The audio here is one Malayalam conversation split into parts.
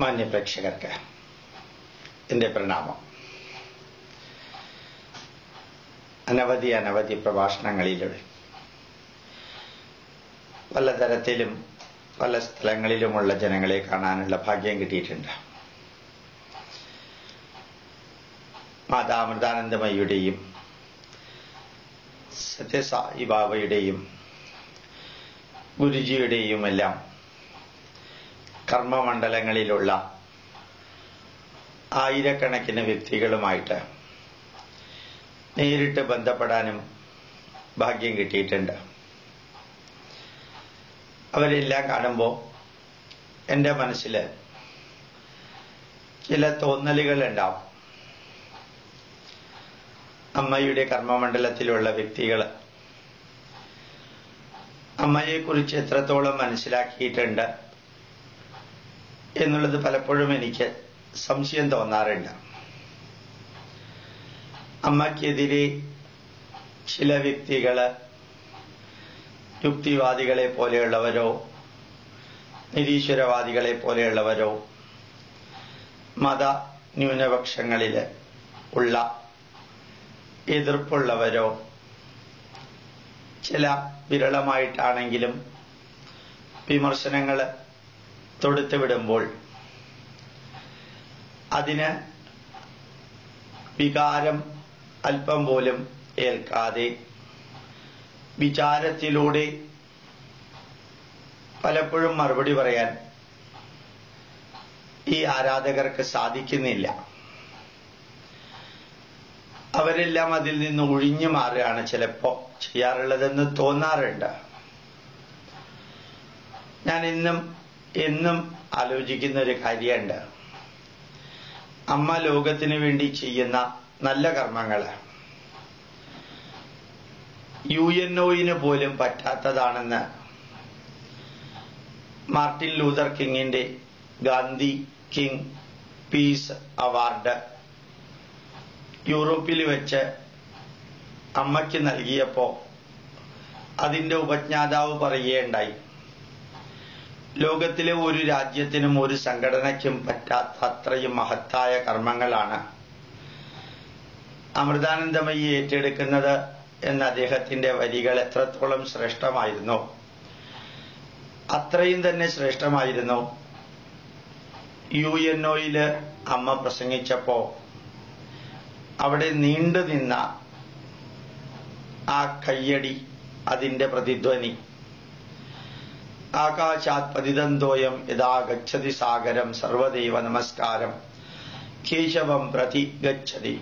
മാന്യപ്രേക്ഷകർക്ക് എൻ്റെ പ്രണാമം. അനവധി പ്രഭാഷണങ്ങളിലൂടെ പലതരത്തിലും പല സ്ഥലങ്ങളിലുമുള്ള ജനങ്ങളെ കാണാനുള്ള ഭാഗ്യം കിട്ടിയിട്ടുണ്ട്. മാതാ അമൃതാനന്ദമയിയുടെയും സത്യസായി ബാബയുടെയും ഗുരുജിയുടെയും എല്ലാം കർമ്മമണ്ഡലങ്ങളിലുള്ള ആയിരക്കണക്കിന് വ്യക്തികളുമായിട്ട് നേരിട്ട് ബന്ധപ്പെടാനും ഭാഗ്യം കിട്ടിയിട്ടുണ്ട്. അവരെല്ലാം കാണുമ്പോൾ എൻ്റെ മനസ്സിൽ ചില തോന്നലുകൾ ഉണ്ടാവും. അമ്മയുടെ കർമ്മമണ്ഡലത്തിലുള്ള വ്യക്തികൾ അമ്മയെക്കുറിച്ച് എത്രത്തോളം മനസ്സിലാക്കിയിട്ടുണ്ട് എന്നുള്ളത് പലപ്പോഴും എനിക്ക് സംശയം തോന്നാറുണ്ട്. അമ്മയ്ക്കെതിരെ ചില വ്യക്തികൾ യുക്തിവാദികളെ പോലെയുള്ളവരോ നിരീശ്വരവാദികളെ പോലെയുള്ളവരോ മത ന്യൂനപക്ഷങ്ങളിൽ ഉള്ള എതിർപ്പുള്ളവരോ ചില വിരളമായിട്ടാണെങ്കിലും വിമർശനങ്ങൾ തൊടുത്തുവിടുമ്പോൾ അതിന് വികാരം അല്പം പോലും ഏൽക്കാതെ വിചാരത്തിലൂടെ പലപ്പോഴും മറുപടി പറയാൻ ഈ ആരാധകർക്ക് സാധിക്കുന്നില്ല. അവരെല്ലാം അതിൽ നിന്ന് ഒഴിഞ്ഞു മാറുകയാണ് ചിലപ്പോൾ ചെയ്യാറുള്ളതെന്ന് തോന്നാറുണ്ട്. ഞാൻ എന്നും ആലോചിക്കുന്ന ഒരു കാര്യമുണ്ട്. അമ്മ ലോകത്തിന് വേണ്ടി ചെയ്യുന്ന നല്ല കർമ്മങ്ങൾ UNOന് പോലും പറ്റാത്തതാണെന്ന് മാർട്ടിൻ ലൂതർ കിങ്ങിന്റെ ഗാന്ധി കിങ് പീസ് അവാർഡ് യൂറോപ്പിൽ വെച്ച് അമ്മയ്ക്ക് നൽകിയപ്പോൾ അതിന്റെ ഉപജ്ഞാതാവ് പറയുകയുണ്ടായി, ലോകത്തിലെ ഒരു രാജ്യത്തിനും ഒരു സംഘടനയ്ക്കും പറ്റാത്ത അത്രയും മഹത്തായ കർമ്മങ്ങളാണ് അമൃതാനന്ദമയി ഏറ്റെടുക്കുന്നത് എന്ന അദ്ദേഹത്തിന്റെ വരികൾ എത്രത്തോളം ശ്രേഷ്ഠമായിരുന്നു, അത്രയും തന്നെ ശ്രേഷ്ഠമായിരുന്നു UNOയില് അമ്മ പ്രസംഗിച്ചപ്പോ അവിടെ നീണ്ടു നിന്ന ആ കയ്യടി, അതിന്റെ പ്രതിധ്വനി. ആകാശാത് പതിതന്തോയം യഥാ ഗച്ഛതി സാഗരം സർവദൈവ നമസ്കാരം കേശവം പ്രതി ഗച്ഛതി.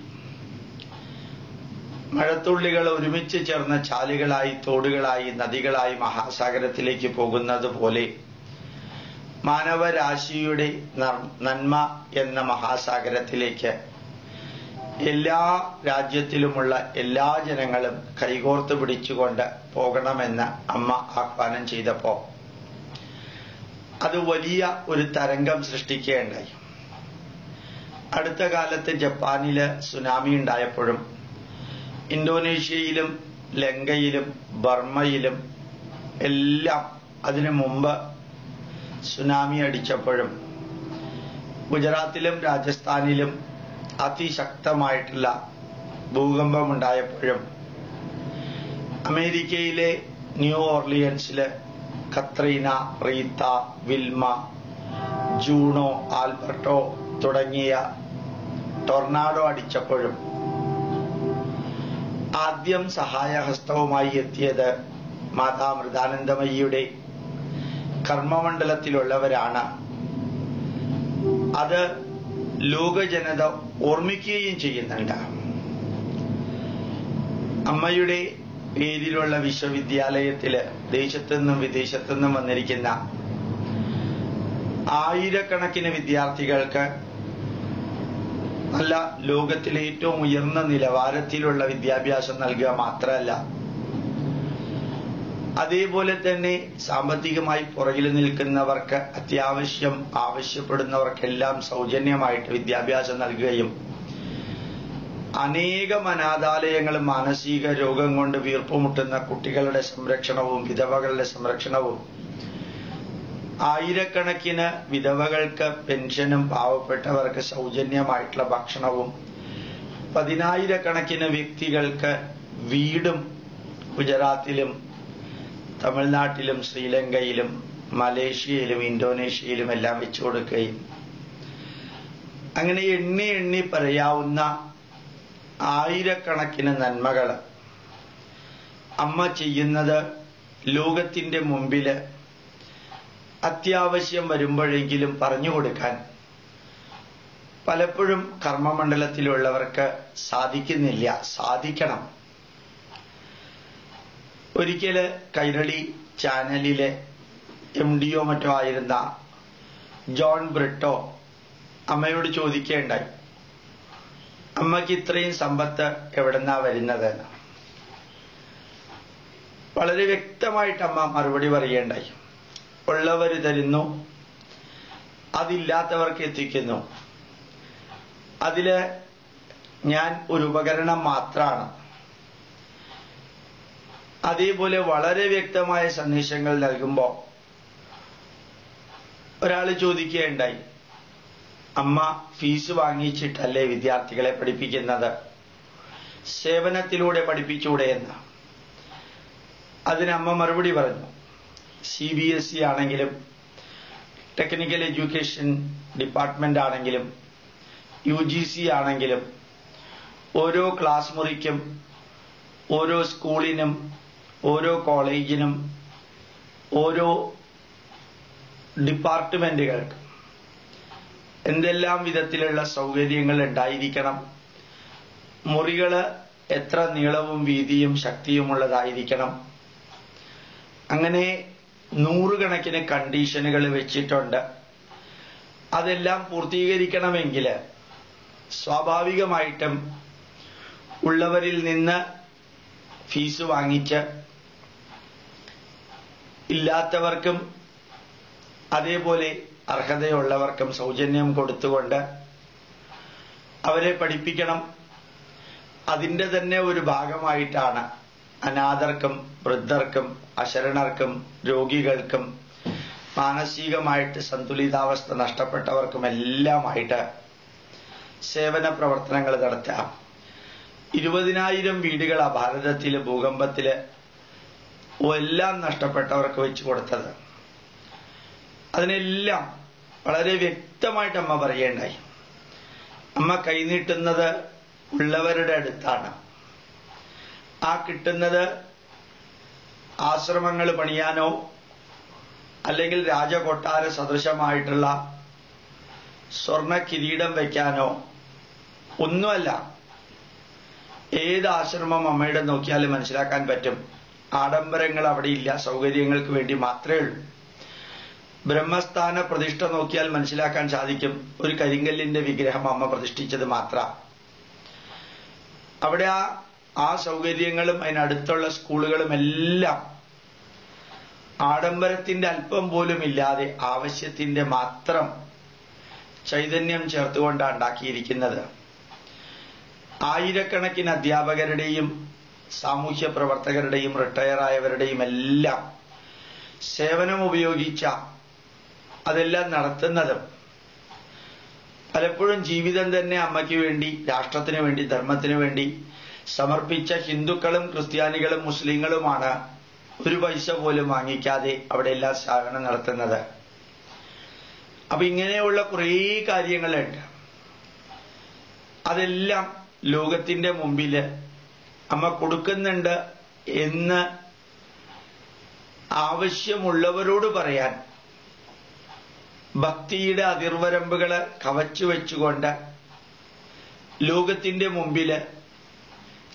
മഴത്തുള്ളികൾ ഒരുമിച്ച് ചേർന്ന ചാലുകളായി, തോടുകളായി, നദികളായി മഹാസാഗരത്തിലേക്ക് പോകുന്നത് പോലെ മാനവരാശിയുടെ നന്മ എന്ന മഹാസാഗരത്തിലേക്ക് എല്ലാ രാജ്യത്തിലുമുള്ള എല്ലാ ജനങ്ങളും കൈകോർത്ത് പിടിച്ചുകൊണ്ട് പോകണമെന്ന് അമ്മ ആഹ്വാനം ചെയ്തപ്പോ അത് വലിയ ഒരു തരംഗം സൃഷ്ടിക്കുകയുണ്ടായി. അടുത്ത കാലത്ത് ജപ്പാനില് സുനാമി ഉണ്ടായപ്പോഴും ഇന്തോനേഷ്യയിലും ലങ്കയിലും ബർമ്മയിലും എല്ലാം അതിനു മുമ്പ് സുനാമി അടിച്ചപ്പോഴും ഗുജറാത്തിലും രാജസ്ഥാനിലും അതിശക്തമായിട്ടുള്ള ഭൂകമ്പമുണ്ടായപ്പോഴും അമേരിക്കയിലെ ന്യൂ ഓർലിയൻസില് Katrina, Rita, Wilma, Juno, Alberto തുടങ്ങിയ ടൊർണാഡോ അടിച്ചപ്പോഴും ആദ്യം സഹായഹസ്തവുമായി എത്തിയത് മാതാ അമൃതാനന്ദമയിയുടെ കർമ്മമണ്ഡലത്തിലുള്ളവരാണ്. അത് ലോകജനത ഓർമ്മിക്കുകയും ചെയ്യുന്നുണ്ട്. അമ്മയുടെ പേരിലുള്ള വിശ്വവിദ്യാലയത്തില് ദേശത്തുനിന്നും വിദേശത്തുനിന്നും വന്നിരിക്കുന്ന ആയിരക്കണക്കിന് വിദ്യാർത്ഥികൾക്ക് നല്ല ലോകത്തിലെ ഏറ്റവും ഉയർന്ന നിലവാരത്തിലുള്ള വിദ്യാഭ്യാസം നൽകുക മാത്രമല്ല, അതേപോലെ തന്നെ സാമ്പത്തികമായി പുറകിൽ നിൽക്കുന്നവർക്ക് അത്യാവശ്യം ആവശ്യപ്പെടുന്നവർക്കെല്ലാം സൗജന്യമായിട്ട് വിദ്യാഭ്യാസം നൽകുകയും അനേകം അനാഥാലയങ്ങളും മാനസിക രോഗം കൊണ്ട് വീർപ്പുമുട്ടുന്ന കുട്ടികളുടെ സംരക്ഷണവും വിധവകളുടെ സംരക്ഷണവും ആയിരക്കണക്കിന് വിധവകൾക്ക് പെൻഷനും പാവപ്പെട്ടവർക്ക് സൗജന്യമായിട്ടുള്ള ഭക്ഷണവും 10,000-കണക്കിന് വ്യക്തികൾക്ക് വീടും ഗുജറാത്തിലും തമിഴ്നാട്ടിലും ശ്രീലങ്കയിലും മലേഷ്യയിലും ഇന്തോനേഷ്യയിലും എല്ലാം വെച്ചു കൊടുക്കുകയും അങ്ങനെ എണ്ണി പറയാവുന്ന ആയിരക്കണക്കിന് നന്മകൾ അമ്മ ചെയ്യുന്നത് ലോകത്തിന്റെ മുമ്പിൽ അത്യാവശ്യം വരുമ്പോഴെങ്കിലും പറഞ്ഞു കൊടുക്കാൻ പലപ്പോഴും കർമ്മമണ്ഡലത്തിലുള്ളവർക്ക് സാധിക്കുന്നില്ല. സാധിക്കണം. ഒരിക്കല് കൈരളി ചാനലിലെ MD-യോ മറ്റോ ആയിരുന്ന ജോൺ ബ്രിട്ടോ അമ്മയോട് ചോദിക്കുകയുണ്ടായി, അമ്മയ്ക്ക് ഇത്രയും സമ്പത്ത് എവിടെന്നാ വരുന്നതെന്ന്. വളരെ വ്യക്തമായിട്ട് അമ്മ മറുപടി പറയുകയുണ്ടായി, ഉള്ളവർ തരുന്നു, അതില്ലാത്തവർക്ക് എത്തിക്കുന്നു, അതില് ഞാൻ ഒരു ഉപകരണം മാത്രമാണ്. അതേപോലെ വളരെ വ്യക്തമായ സന്ദേശങ്ങൾ നൽകുമ്പോൾ ഒരാൾ ചോദിക്കുകയുണ്ടായി, അമ്മ ഫീസ് വാങ്ങിച്ചിട്ടല്ലേ വിദ്യാർത്ഥികളെ പഠിപ്പിക്കുന്നത്, സേവനത്തിലൂടെ പഠിപ്പിച്ചൂടെ എന്ന്. അതിനമ്മ മറുപടി പറഞ്ഞു, CBSE ആണെങ്കിലും ടെക്നിക്കൽ എഡ്യൂക്കേഷൻ ഡിപ്പാർട്ട്മെന്റ് ആണെങ്കിലും UGC ആണെങ്കിലും ഓരോ ക്ലാസ് മുറിക്കും ഓരോ സ്കൂളിനും ഓരോ കോളേജിനും ഓരോ ഡിപ്പാർട്ട്മെന്റുകൾക്ക് എന്തെല്ലാം വിധത്തിലുള്ള സൗകര്യങ്ങൾ ഉണ്ടായിരിക്കണം, മുറികള് എത്ര നീളവും വീതിയും ശക്തിയുമുള്ളതായിരിക്കണം, അങ്ങനെ 100 കണക്കിന് കണ്ടീഷനുകൾ വെച്ചിട്ടുണ്ട്. അതെല്ലാം പൂർത്തീകരിക്കണമെങ്കിൽ സ്വാഭാവികമായിട്ടും ഉള്ളവരിൽ നിന്ന് ഫീസ് വാങ്ങിച്ച് ഇല്ലാത്തവർക്കും അതേപോലെ അർഹതയുള്ളവർക്കും സൗജന്യം കൊടുത്തുകൊണ്ട് അവരെ പഠിപ്പിക്കണം. അതിന്റെ തന്നെ ഒരു ഭാഗമായിട്ടാണ് അനാഥർക്കും വൃദ്ധർക്കും അശരണർക്കും രോഗികൾക്കും മാനസികമായിട്ട് സന്തുലിതാവസ്ഥ നഷ്ടപ്പെട്ടവർക്കും എല്ലാമായിട്ട് സേവന പ്രവർത്തനങ്ങൾ നടത്താം. 20,000 വീടുകൾ ആ ഭാരതത്തില് ഭൂകമ്പത്തില് എല്ലാം നഷ്ടപ്പെട്ടവർക്ക് വെച്ചു കൊടുത്തത്. അതിനെല്ലാം വളരെ വ്യക്തമായിട്ട് അമ്മ പറയേണ്ടായി. അമ്മ കൈനീട്ടുന്നത് ഉള്ളവരുടെ അടുത്താണ്. ആ കിട്ടുന്നത് ആശ്രമങ്ങൾ പണിയാനോ അല്ലെങ്കിൽ രാജകൊട്ടാര സദൃശമായിട്ടുള്ള സ്വർണ്ണ കിരീടം വയ്ക്കാനോ ഒന്നുമല്ല. ഏത് ആശ്രമം അമ്മയുടെ നോക്കിയാലും മനസ്സിലാക്കാൻ പറ്റും, ആഡംബരങ്ങൾ അവിടെ ഇല്ല, സൗകര്യങ്ങൾക്ക് വേണ്ടി മാത്രമേ ഉള്ളൂ. ബ്രഹ്മസ്ഥാന പ്രതിഷ്ഠ നോക്കിയാൽ മനസ്സിലാക്കാൻ സാധിക്കും, ഒരു കരിങ്കല്ലിന്റെ വിഗ്രഹം അമ്മ പ്രതിഷ്ഠിച്ചത് മാത്രം. അവിടെ ആ സൗകര്യങ്ങളും അതിനടുത്തുള്ള സ്കൂളുകളും എല്ലാം ആഡംബരത്തിന്റെ അല്പം പോലും ഇല്ലാതെ ആവശ്യത്തിന്റെ മാത്രം ചൈതന്യം ചേർത്തുകൊണ്ടാണ് ഉണ്ടാക്കിയിരിക്കുന്നത്. ആയിരക്കണക്കിന് അധ്യാപകരുടെയും സാമൂഹ്യ പ്രവർത്തകരുടെയും റിട്ടയറായവരുടെയും എല്ലാം സേവനം ഉപയോഗിച്ച അതെല്ലാം നടത്തുന്നതും പലപ്പോഴും ജീവിതം തന്നെ അമ്മയ്ക്ക് വേണ്ടി, രാഷ്ട്രത്തിന് വേണ്ടി, ധർമ്മത്തിന് വേണ്ടി സമർപ്പിച്ച ഹിന്ദുക്കളും ക്രിസ്ത്യാനികളും മുസ്ലിങ്ങളുമാണ് ഒരു പൈസ പോലും വാങ്ങിക്കാതെ അവിടെ എല്ലാം സേവനം നടത്തുന്നത്. അപ്പൊ ഇങ്ങനെയുള്ള കുറേ കാര്യങ്ങളുണ്ട്. അതെല്ലാം ലോകത്തിന്റെ മുമ്പില് അമ്മ കൊടുക്കുന്നുണ്ട് എന്ന് ആവശ്യമുള്ളവരോട് പറയാൻ ഭക്തിയുടെ അതിർവരമ്പുകള് കവച്ചു വെച്ചുകൊണ്ട് ലോകത്തിന്റെ മുമ്പില്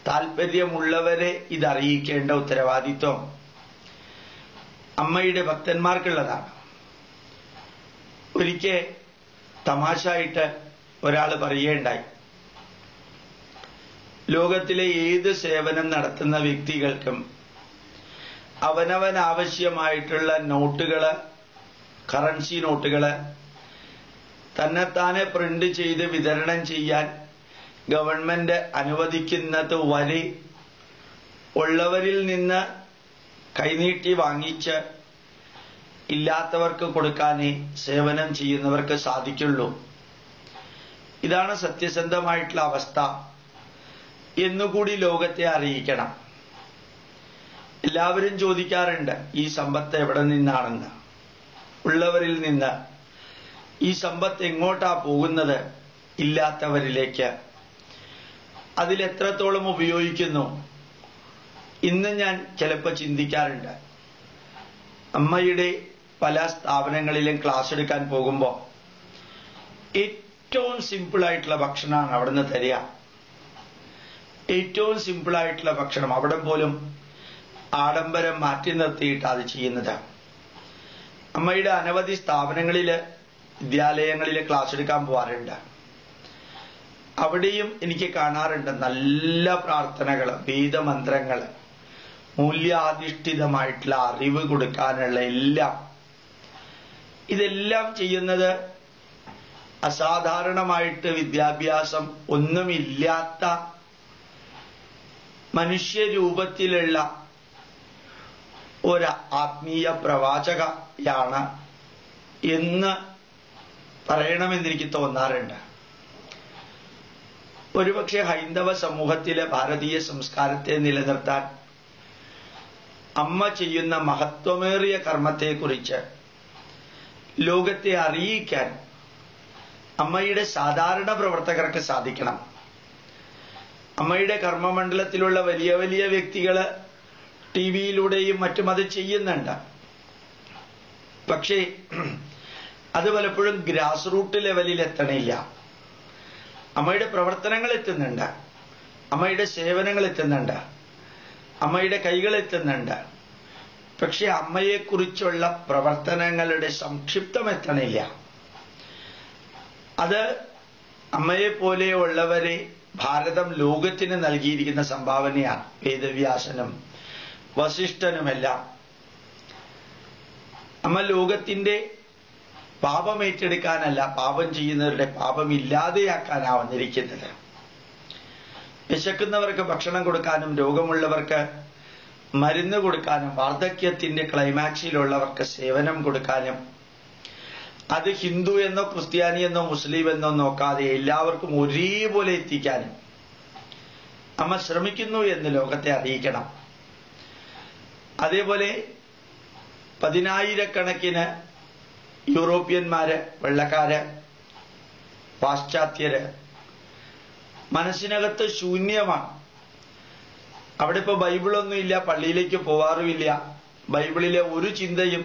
താല്പര്യമുള്ളവരെ ഇതറിയിക്കേണ്ട ഉത്തരവാദിത്വം അമ്മയുടെ ഭക്തന്മാർക്കുള്ളതാണ്. ഒരിക്കൽ തമാശായിട്ട് ഒരാൾ പറയുകയുണ്ടായി, ലോകത്തിലെ ഏത് സേവനം നടത്തുന്ന വ്യക്തികൾക്കും അവനവൻ ആവശ്യമായിട്ടുള്ള നോട്ടുകള്, കറൻസി നോട്ടുകള് തന്നെത്താനെ പ്രിന്റ് ചെയ്ത് വിതരണം ചെയ്യാൻ ഗവൺമെന്റ് അനുവദിക്കുന്നത് വരെ ഉള്ളവരിൽ നിന്ന് കൈനീട്ടി വാങ്ങിച്ച് ഇല്ലാത്തവർക്ക് കൊടുക്കാനേ സേവനം ചെയ്യുന്നവർക്ക് സാധിക്കുള്ളൂ. ഇതാണ് സത്യസന്ധമായിട്ടുള്ള അവസ്ഥ എന്നുകൂടി ലോകത്തെ അറിയിക്കണം. എല്ലാവരും ചോദിക്കാറുണ്ട് ഈ സമ്പത്ത് എവിടെ നിന്നാണെന്ന്. ഉള്ളവരിൽ നിന്ന് ഈ സമ്പത്ത് എങ്ങോട്ടാ പോകുന്നത്? ഇല്ലാത്തവരിലേക്ക്. അതിലെത്രത്തോളം ഉപയോഗിക്കുന്നു? ഇന്ന് ഞാൻ ചിലപ്പോൾ ചിന്തിക്കാറുണ്ട്. അമ്മയുടെ പല സ്ഥാപനങ്ങളിലും ക്ലാസ് എടുക്കാൻ പോകുമ്പോൾ ഏറ്റവും സിമ്പിളായിട്ടുള്ള ഭക്ഷണമാണ് അവിടുന്ന് തരിക. ഏറ്റവും സിമ്പിളായിട്ടുള്ള ഭക്ഷണം. അവിടെ പോലും ആഡംബരം മാറ്റി നിർത്തിയിട്ട് അത് ചെയ്യുന്നത്. അമ്മയുടെ അനവധി സ്ഥാപനങ്ങളില് വിദ്യാലയങ്ങളില് ക്ലാസ് എടുക്കാൻ പോകാറുണ്ട്. അവിടെയും എനിക്ക് കാണാറുണ്ട് നല്ല പ്രാർത്ഥനകള്, വേദമന്ത്രങ്ങള്, മൂല്യാധിഷ്ഠിതമായിട്ടുള്ള അറിവ് കൊടുക്കാനുള്ള എല്ലാം. ഇതെല്ലാം ചെയ്യുന്നത് അസാധാരണമായിട്ട് വിദ്യാഭ്യാസം ഒന്നുമില്ലാത്ത മനുഷ്യരൂപത്തിലുള്ള ഒരു ആത്മീയ പ്രവാചകയാണ് എന്ന് പറയണമെന്ന് എനിക്ക് തോന്നാറുണ്ട്. ഒരുപക്ഷെ ഹൈന്ദവ സമൂഹത്തിലെ ഭാരതീയ സംസ്കാരത്തെ നിലനിർത്താൻ അമ്മ ചെയ്യുന്ന മഹത്വമേറിയ കർമ്മത്തെക്കുറിച്ച് ലോകത്തെ അറിയിക്കാൻ അമ്മയുടെ സാധാരണ പ്രവർത്തകർക്ക് സാധിക്കണം. അമ്മയുടെ കർമ്മമണ്ഡലത്തിലുള്ള വലിയ വലിയ വ്യക്തികള് ടിവിയിലൂടെയും മറ്റും അത് ചെയ്യുന്നുണ്ട്. പക്ഷേ അത് പലപ്പോഴും ഗ്രാസ് റൂട്ട് ലെവലിൽ എത്തണില്ല. അമ്മയുടെ പ്രവർത്തനങ്ങൾ എത്തുന്നുണ്ട്, അമ്മയുടെ സേവനങ്ങൾ എത്തുന്നുണ്ട്, അമ്മയുടെ കൈകൾ എത്തുന്നുണ്ട്. പക്ഷെ അമ്മയെക്കുറിച്ചുള്ള പ്രവർത്തനങ്ങളുടെ സംക്ഷിപ്തം എത്തണില്ല. അത് അമ്മയെ പോലെയുള്ളവരെ ഭാരതം ലോകത്തിന് നൽകിയിരിക്കുന്ന സംഭാവനയാണ്. വേദവ്യാസനും വസിഷ്ഠനുമെല്ലാം. അമ്മ ലോകത്തിന്റെ പാപം ഏറ്റെടുക്കാനല്ല, പാപം ചെയ്യുന്നവരുടെ പാപം ഇല്ലാതെയാക്കാനാണ് വന്നിരിക്കുന്നത്. വിശക്കുന്നവർക്ക് ഭക്ഷണം കൊടുക്കാനും, രോഗമുള്ളവർക്ക് മരുന്ന് കൊടുക്കാനും, വാർദ്ധക്യത്തിന്റെ ക്ലൈമാക്സിലുള്ളവർക്ക് സേവനം കൊടുക്കാനും, അത് ഹിന്ദു എന്നോ ക്രിസ്ത്യാനി എന്നോ മുസ്ലിം എന്നോ നോക്കാതെ എല്ലാവർക്കും ഒരേപോലെ എത്തിക്കാനും അമ്മ ശ്രമിക്കുന്നു എന്ന് ലോകത്തെ അറിയിക്കണം. അതേപോലെ 10,000-കണക്കിന് യൂറോപ്യന്മാര്, വെള്ളക്കാര്, പാശ്ചാത്യര് മനസ്സിനകത്ത് ശൂന്യമാണ്. അവിടെ ഇപ്പൊ ബൈബിളൊന്നുമില്ല, പള്ളിയിലേക്ക് പോവാറുമില്ല. ബൈബിളിലെ ഒരു ചിന്തയും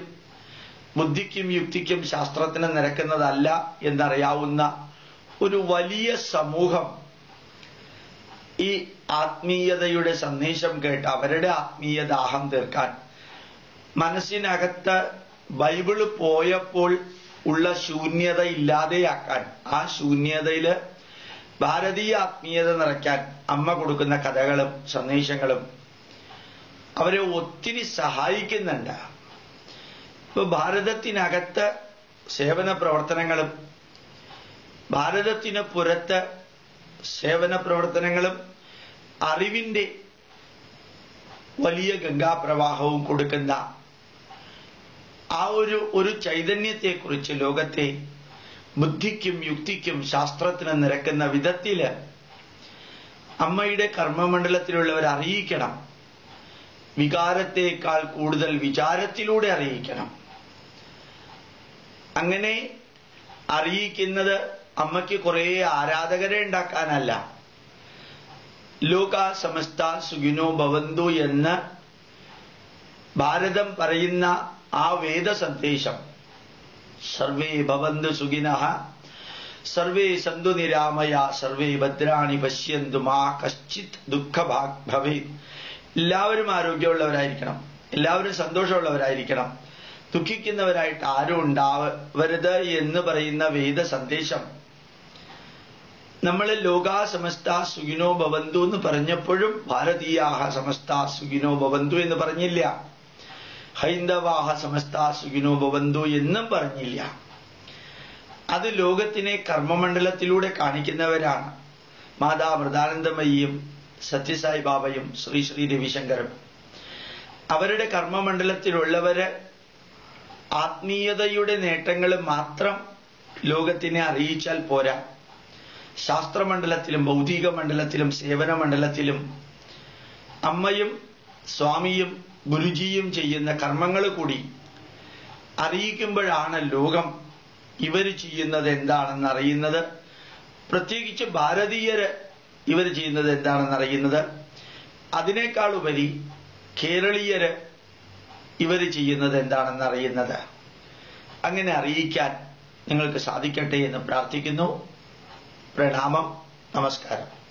ബുദ്ധിക്കും യുക്തിക്കും ശാസ്ത്രത്തിന് നിരക്കുന്നതല്ല എന്നറിയാവുന്ന ഒരു വലിയ സമൂഹം ഈ ആത്മീയതയുടെ സന്ദേശം കേട്ട് അവരുടെ ആത്മീയ ദാഹം തീർക്കാൻ മനസ്സിനകത്ത് ബൈബിള് പോയപ്പോൾ ഉള്ള ശൂന്യത ഇല്ലാതെയാക്കാൻ, ആ ശൂന്യതയില് ഭാരതീയ ആത്മീയത നിറയ്ക്കാൻ അമ്മ കൊടുക്കുന്ന കഥകളും സന്ദേശങ്ങളും അവരെ ഒത്തിരി സഹായിക്കുന്നുണ്ട്. ഇപ്പൊ ഭാരതത്തിനകത്ത് സേവന പ്രവർത്തനങ്ങളും ഭാരതത്തിന് പുറത്ത് സേവന പ്രവർത്തനങ്ങളും അറിവിന്റെ വലിയ ഗംഗാപ്രവാഹവും കൊടുക്കുന്ന ആ ഒരു ചൈതന്യത്തെക്കുറിച്ച് ലോകത്തെ ബുദ്ധിക്കും യുക്തിക്കും ശാസ്ത്രത്തിനും നിരക്കുന്ന വിധത്തില് അമ്മയുടെ കർമ്മമണ്ഡലത്തിലുള്ളവർ അറിയിക്കണം. വികാരത്തേക്കാൾ കൂടുതൽ വിചാരത്തിലൂടെ അറിയിക്കണം. അങ്ങനെ അറിയിക്കുന്നത് അമ്മയ്ക്ക് കുറെ ആരാധകരെ ഉണ്ടാക്കാനല്ല. ലോക സമസ്ത സുഖിനോ ഭവന്തു എന്ന് ഭാരതം പറയുന്ന ആ വേദ സന്ദേശം, സർവേ ഭവന്തു സുഖിനഃ സർവേ സന്തു നിരാമയ സർവേ ഭദ്രാണി പശ്യന്തു മാ കശ്ചിത് ദുഃഖഭാഗ് ഭവേത്. എല്ലാവരും ആരോഗ്യമുള്ളവരായിരിക്കണം, എല്ലാവരും സന്തോഷമുള്ളവരായിരിക്കണം, ദുഃഖിക്കുന്നവരായിട്ട് ആരും ഉണ്ടാവരുത് എന്ന് പറയുന്ന വേദ സന്ദേശം നമ്മൾ ലോകാ സമസ്ത സുഖിനോ ഭവന്തു എന്ന് പറഞ്ഞപ്പോഴും ഭാരതീയാഹ സമസ്ത സുഖിനോ ഭവന്തു എന്ന് പറഞ്ഞില്ല. ഹൈന്ദവാഹ സമസ്ത സുഖിനോ ഭവന്തു എന്നും പറഞ്ഞില്ല. അത് ലോകത്തിനെ കർമ്മമണ്ഡലത്തിലൂടെ കാണിക്കുന്നവരാണ് മാതാ മൃദാനന്ദമയിയും സത്യസായി ബാബയും ശ്രീ ശ്രീ രവിശങ്കറും. അവരുടെ കർമ്മമണ്ഡലത്തിലുള്ളവര് ആത്മീയതയുടെ നേട്ടങ്ങൾ മാത്രം ലോകത്തിനെ അറിയിച്ചാൽ പോരാ. ശാസ്ത്രമണ്ഡലത്തിലും ഭൗതിക മണ്ഡലത്തിലും സേവന മണ്ഡലത്തിലും അമ്മയും സ്വാമിയും ഗുരുജിയും ചെയ്യുന്ന കർമ്മങ്ങൾ കൂടി അറിയിക്കുമ്പോഴാണ് ലോകം ഇവർ ചെയ്യുന്നത് എന്താണെന്ന് അറിയുന്നത്. പ്രത്യേകിച്ച് ഭാരതീയര് ഇവർ ചെയ്യുന്നത് എന്താണെന്ന് അറിയുന്നത്. അതിനേക്കാൾ ഉപരി കേരളീയര് ഇവർ ചെയ്യുന്നത് എന്താണെന്ന് അറിയുന്നത്. അങ്ങനെ അറിയിക്കാൻ നിങ്ങൾക്ക് സാധിക്കട്ടെ എന്ന് പ്രാർത്ഥിക്കുന്നു. പ്രണാമം. നമസ്കാരം.